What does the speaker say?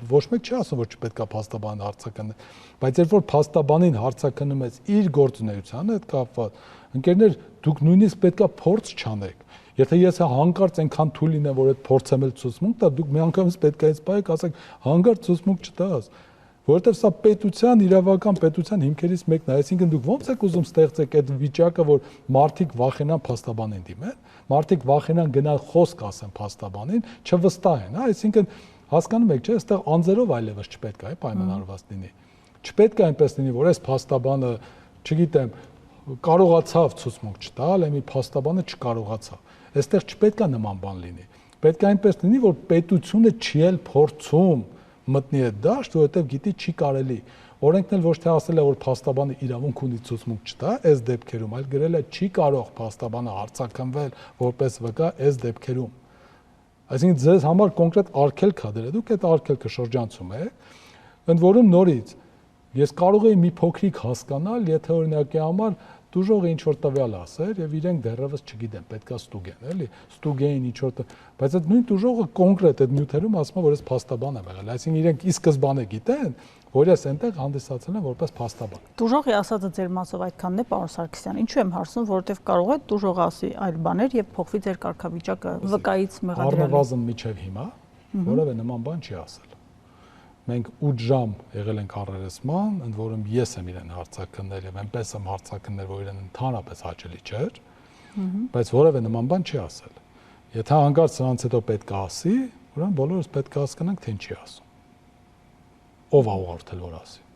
ոչ մեկ չի ասում, որ չպետք է փաստաբանին հարցակնել, բայց երբ որ փաստաբանին հարցակնում ես իր գործունեությանը հետ կապված, ընկերներ, դուք նույնիսկ պետք է փորձ չանեք։ Եթե ես հանկարծ այնքան թույլ լինեմ, որ այդ փորձեմ էլ ցուցմունք տա, դուք միանգամից պետք է ինձ բայեք, ասեք, հանկարծ ցուցմունք չտաս, որովհետև սա պետության, իրավական պետության հիմքերից մեկն է, այսինքն դուք ո՞նց եք ուզում ստեղծեք այդ վիճակը, որ մարդիկ վախենան փաստաբանին դիմել, մարդիկ վախենան գնալ խոսք ասեն փաստաբանին, չվստահեն, հա, այսինքն հասկանում եք, չէ, այստեղ անձերով այլևս չպետք է պայմանավորված լինի։ Չպետք է այնպես լինի, որ այս փաստաբանը, չգիտեմ, կարողացավ ցուցմունք չտալ, այլ մի փաստաբանը չկարողացավ։ Այստեղ չպետք է նման բան լինի։ Պետք է այնպես լինի, որ պետությունը չի էլ փորձում մտնի այդ դաշտ, որովհետև գիտի չի կարելի։ Օրենքն էլ ոչ թե ասել է, որ փաստաբանը իրավունք ունի ցուցմունք չտա այս դեպքերում, այլ գրել է չի կարող փաստաբանը հարցակնվել որպես վկա այս դեպքերում։ Այսինքն ձեզ համար կոնկրետ արգելք է դրել, դուք այդ արգելքը շրջանցում եք, ընդ որում նորից ես կարող եի մի փոքրիկ հասկանալ, եթե օրինակի համար դուժողը ինչ որ տվյալ ասեր եւ իրենք դեռևս չգիտեն, պետքա ստուգեն, էլի, ստուգեին ինչ որ, բայց այդ նույն դուժողը կոնկրետ այդ նյութերում ասում է, որ այս փաստաբան է եղել, այսինքն իրենք ի սկզբանե գիտեն, որ ես այնտեղ հանդիսացել եմ որպես փաստաբան։ Դուժողի ասածը ձեր մասով այդքանն է, պարոն Սարգսյան, ինչու եմ հարցնում, որովհետեւ կարող է դուժողը ասի այլ բաներ եւ փոխվի ձեր կարգավիճակը վկայից մեղադրյալի։ Առնվազն միջև հիմա որևէ նման բան չի ասել։ Մենք 8 ժամ եղել ենք առերեսման, ընդ որում ես եմ իրեն հարցակննել եւ այնպես եմ հարցակննել, որ իրեն ընդհանրապես հաճելի չէր, բայց որևէ նման բան չի ասել։ Եթե հանկարծ սրանից հետո պետք է ասի, ուրեմն բոլորս պետք է հասկանանք, թե ինչի ասում։ Ով ա ուղղորդել որ ասի։